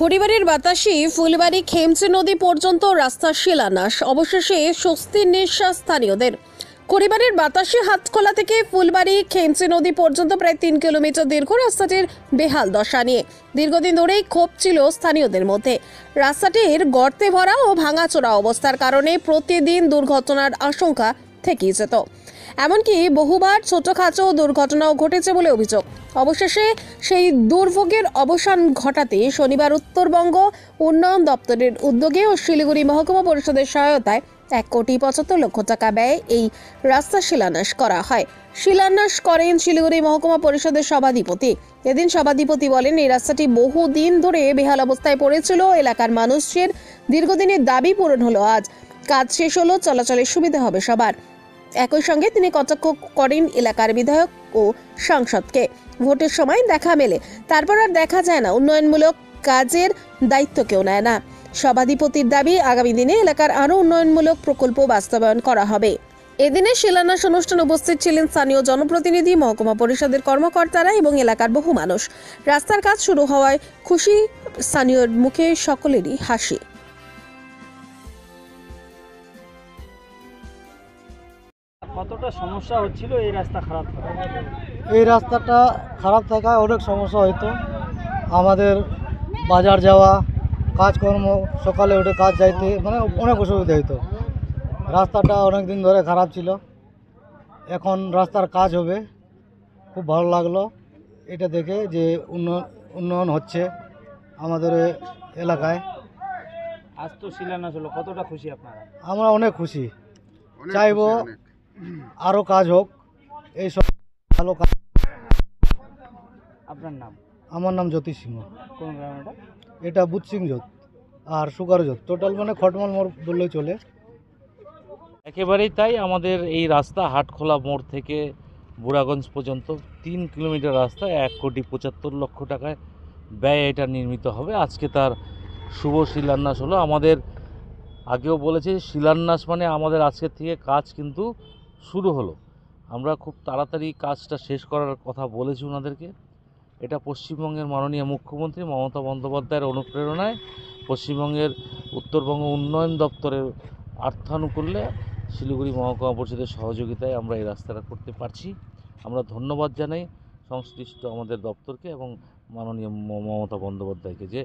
খড়িবাড়ির বাতাসি ফুলবাড়ি খেমচে নদী পর্যন্ত রাস্তার শিলান্যাস, অবশেষে স্বস্তির নিঃশ্বাস স্থানীয়দের। খড়িবাড়ির বাতাসি হাতখোলা থেকে ফুলবাড়ি খেমচে নদী পর্যন্ত প্রায় 3 কিলোমিটার দীর্ঘ রাস্তাটির বেহাল দশা নিয়ে দীর্ঘদিন ধরেই ক্ষোভ ছিল স্থানীয়দের মধ্যে। রাস্তাটির গর্তে ভরা ও ভাঙাচোরা অবস্থার কারণে প্রতিদিন দুর্ঘটনার আশঙ্কা থেকেই যেত। এমনকি বহুবার ছোটখাটো দুর্ঘটনাও ঘটেছে বলে অভিযোগ। অবশেষে সেই দুর্ভোগের অবসান ঘটাতে শনিবার উত্তরবঙ্গ উন্নয়ন দপ্তরের উদ্যোগে ও শিলিগুড়ি মহকুমা পরিষদের সহায়তায় 1,75,00,000 টাকা ব্যয়ে এই রাস্তা শিলান্যাস করা হয়। শিলান্যাস করেন শিলিগুড়ি মহকুমা পরিষদের সভাধিপতি। এদিন সভাধিপতি বলেন, এই রাস্তাটি বহুদিন ধরে বেহাল অবস্থায় পড়েছিল। এলাকার মানুষের দীর্ঘদিনের দাবি পূরণ হলো আজ। কাজ শেষ হলো, চলাচলের সুবিধা হবে সবার। একই সঙ্গে তিনি কটাক্ষ করেন এলাকার বিধায়ক ও সাংসদকে। ভোটের সময় দেখা মেলে, তারপর আর দেখা যায় না। উন্নয়নমূলক কাজের দায়িত্ব কেউ নেয় না। সভাধিপতির দাবি, আগামী দিনে এলাকার আরও উন্নয়নমূলক প্রকল্প বাস্তবায়ন করা হবে। এদিনে শিলান্যাস অনুষ্ঠানে উপস্থিত ছিলেন স্থানীয় জনপ্রতিনিধি, মহকুমা পরিষদের কর্মকর্তারা এবং এলাকার বহু মানুষ। রাস্তার কাজ শুরু হওয়ায় খুশি, স্থানীয় মুখে সকলেরই হাসি। কতটা সমস্যা হচ্ছিল এই রাস্তা খারাপ থাকা? এই রাস্তাটা খারাপ থাকায় অনেক সমস্যা হতো। আমাদের বাজার যাওয়া, কাজকর্ম, সকালে উঠে কাজ যাইতে মানে অনেক অসুবিধা হতো। রাস্তাটা অনেক দিন ধরে খারাপ ছিল, এখন রাস্তার কাজ হবে। খুব ভালো লাগলো এটা দেখে যে উন্নয়ন হচ্ছে আমাদের এলাকায়। আজ তো শিলান্যাস হলো, কতটা খুশি আপনারা? আমরা অনেক খুশি, চাইবো আরও কাজ হোক, এইসব ভালো কাজ। আপনার নাম? আমার নাম জ্যোতি সিংহ। কোন গ্রাম এটা? এটা বুধ সিং জোত আর সুগার জোত, টোটাল মানে খটমল মোড় বললেই চলে। একেবারেই তাই। আমাদের এই রাস্তা হাটখোলা মোড় থেকে বুড়াগঞ্জ পর্যন্ত 3 কিলোমিটার রাস্তা 1,75,00,000 টাকায় ব্যয় এটা নির্মিত হবে। আজকে তার শুভ শিলান্যাস হলো। আমাদের আগেও বলেছি, শিলান্যাস মানে আমাদের আজকের থেকে কাজ কিন্তু শুরু হলো। আমরা খুব তাড়াতাড়ি কাজটা শেষ করার কথা বলেছি ওনাদেরকে। এটা পশ্চিমবঙ্গের মাননীয় মুখ্যমন্ত্রী মমতা বন্দ্যোপাধ্যায়ের অনুপ্রেরণায়, পশ্চিমবঙ্গের উত্তরবঙ্গ উন্নয়ন দপ্তরের অর্থানুকূল্যে, শিলিগুড়ি মহকুমা পরিষদের সহযোগিতায় আমরা এই রাস্তাটা করতে পারছি। আমরা ধন্যবাদ জানাই সংশ্লিষ্ট আমাদের দপ্তরকে এবং মাননীয় মমতা বন্দ্যোপাধ্যায়কে, যে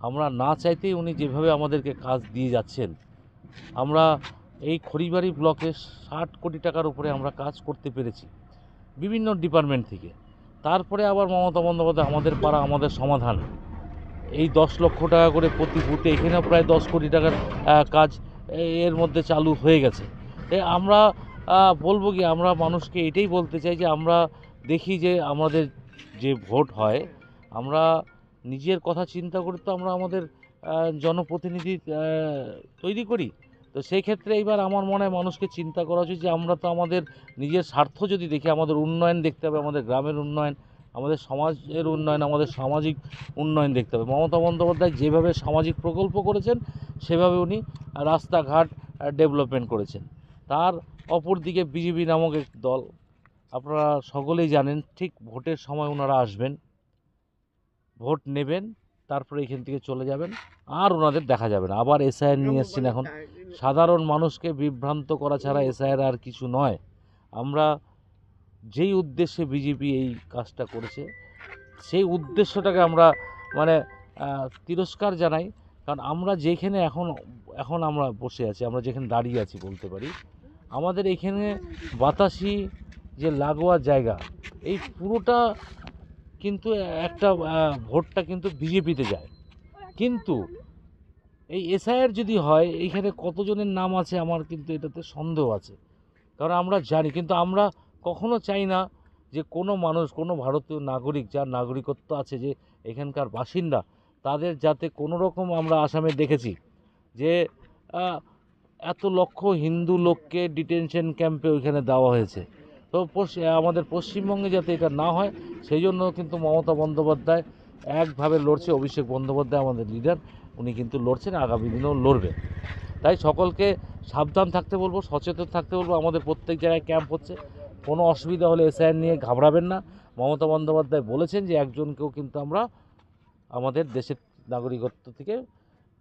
আমরা না চাইতেই উনি যেভাবে আমাদেরকে কাজ দিয়ে যাচ্ছেন। আমরা এই খড়িবাড়ি ব্লকে 60 কোটি টাকার উপরে আমরা কাজ করতে পেরেছি বিভিন্ন ডিপার্টমেন্ট থেকে। তারপরে আবার মমতা বন্দ্যোপাধ্যায় আমাদের পাড়া আমাদের সমাধান, এই 10 লক্ষ টাকা করে প্রতি বুথে, এখানেও প্রায় 10 কোটি টাকার কাজ এর মধ্যে চালু হয়ে গেছে। আমরা বলবো কি, আমরা মানুষকে এটাই বলতে চাই যে আমরা দেখি যে আমাদের যে ভোট হয়, আমরা নিজের কথা চিন্তা করে তো আমরা আমাদের জনপ্রতিনিধি তৈরি করি। তো সেই ক্ষেত্রে এইবার আমার মনে হয় মানুষকে চিন্তা করা উচিত যে আমরা তো আমাদের নিজের স্বার্থ যদি দেখি, আমাদের উন্নয়ন দেখতে হবে, আমাদের গ্রামের উন্নয়ন, আমাদের সমাজের উন্নয়ন, আমাদের সামাজিক উন্নয়ন দেখতে হবে। মমতা বন্দ্যোপাধ্যায় যেভাবে সামাজিক প্রকল্প করেছেন সেভাবে উনি রাস্তাঘাট ডেভেলপমেন্ট করেছেন। তার অপর দিকে বিজেপি নামক এক দল, আপনারা সকলেই জানেন, ঠিক ভোটের সময় ওনারা আসবেন, ভোট নেবেন, তারপরে এখান থেকে চলে যাবেন, আর ওনাদের দেখা যাবে না। আবার এসআইআর নিয়ে এসছেন। এখন সাধারণ মানুষকে বিভ্রান্ত করা ছাড়া এসআইআর আর কিছু নয়। আমরা যেই উদ্দেশ্যে বিজেপি এই কাজটা করেছে, সেই উদ্দেশ্যটাকে আমরা মানে তিরস্কার জানাই। কারণ আমরা যেখানে এখন আমরা বসে আছি, আমরা যেখানে দাঁড়িয়ে আছি বলতে পারি, আমাদের এখানে বাতাসি যে লাগোয়া জায়গা, এই পুরোটা কিন্তু একটা ভোটটা কিন্তু বিজেপিতে যায়। কিন্তু এই এসআইআর যদি হয়, এইখানে কতজনের নাম আছে আমার কিন্তু এটাতে সন্দেহ আছে। কারণ আমরা জানি, কিন্তু আমরা কখনো চাই না যে কোনো মানুষ, কোনো ভারতীয় নাগরিক যার নাগরিকত্ব আছে, যে এখানকার বাসিন্দা, তাদের যাতে কোনো রকম, আমরা আসামে দেখেছি যে এত লক্ষ হিন্দু লোককে ডিটেনশন ক্যাম্পে ওইখানে দেওয়া হয়েছে। তো আমাদের পশ্চিমবঙ্গে যাতে এটা না হয়, সেই জন্য কিন্তু মমতা বন্দ্যোপাধ্যায় একভাবে লড়ছে। অভিষেক বন্দ্যোপাধ্যায় আমাদের লিডার, উনি কিন্তু লড়ছেন, আগামী দিনেও লড়বে। তাই সকলকে সাবধান থাকতে বলবো, সচেতন থাকতে বলবো। আমাদের প্রত্যেক জায়গায় ক্যাম্প হচ্ছে, কোনো অসুবিধা হলে এসআইআর নিয়ে ঘাবড়াবেন না। মমতা বন্দ্যোপাধ্যায় বলেছেন যে একজনকেও কিন্তু আমরা আমাদের দেশের নাগরিকত্ব থেকে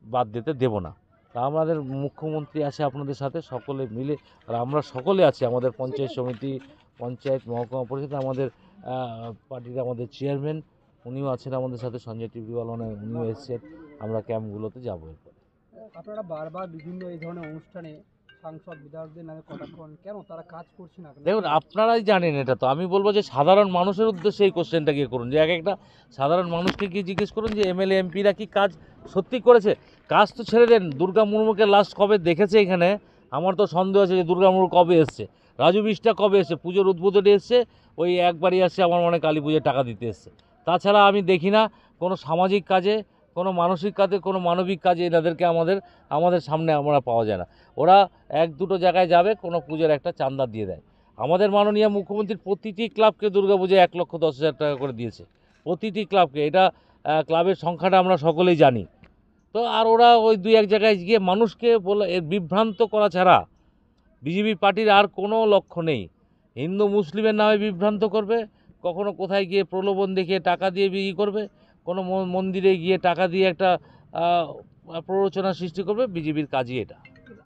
বাদ দিতে দেব না। তা আমাদের মুখ্যমন্ত্রী আছে আপনাদের সাথে, সকলে মিলে, আর আমরা সকলে আছি, আমাদের পঞ্চায়েত সমিতি, পঞ্চায়েত, মহকুমা পরিষদ, আমাদের পার্টির আমাদের চেয়ারম্যান উনিও আছেন আমাদের সাথে, সঞ্জয় টিভিওয়ালা উনিও এসেছেন। আমরা ক্যাম্পগুলোতে যাবো। আপনারা বারবার বিভিন্ন এই ধরনের অনুষ্ঠানে সাংসদ বিধায়কদের নামে কথা কন, কেন তারা কাজ করছে না? দেখুন, আপনারাই জানেন এটা। তো আমি বলবো যে সাধারণ মানুষের উদ্দেশ্যে এই কোশ্চেনটা গিয়ে করুন, যে এক একটা সাধারণ মানুষকে গিয়ে জিজ্ঞেস করুন যে এমএলএ এমপিরা কি কাজ সত্যি করেছে। কাজ তো ছেড়ে দেন, দুর্গা মুর্মুকে লাস্ট কবে দেখেছে এখানে? আমার তো সন্দেহ আছে যে দুর্গা মুর্মু কবে এসছে, রাজু বিষ্টা কবে এসছে, পুজোর উদ্বোধনে এসছে, ওই একবারই আসছে, আমার মনে হয় কালী পুজোর টাকা দিতে এসছে। তাছাড়া আমি দেখি না কোনো সামাজিক কাজে, কোনো মানসিক কাজে, কোনো মানবিক কাজে এনাদেরকে আমাদের সামনে আমরা পাওয়া যায় না। ওরা এক দুটো জায়গায় যাবে, কোনো পুজোর একটা চাঁদা দিয়ে দেয়। আমাদের মাননীয় মুখ্যমন্ত্রীর প্রতিটি ক্লাবকে দুর্গাপূজায় 1,10,000 টাকা করে দিয়েছে, প্রতিটি ক্লাবকে। এটা ক্লাবের সংখ্যাটা আমরা সকলেই জানি। তো আর ওরা ওই দুই এক জায়গায় গিয়ে মানুষকে বলে বিভ্রান্ত করা ছাড়া বিজেপি পার্টির আর কোনো লক্ষ্য নেই। হিন্দু মুসলিমের নামে বিভ্রান্ত করবে, কখনো কোথায় গিয়ে প্রলোভন দেখিয়ে টাকা দিয়ে বিক্রি করবে, কোনো মন্দিরে গিয়ে টাকা দিয়ে একটা প্ররোচনা সৃষ্টি করবে। বিজেপির কাজই এটা।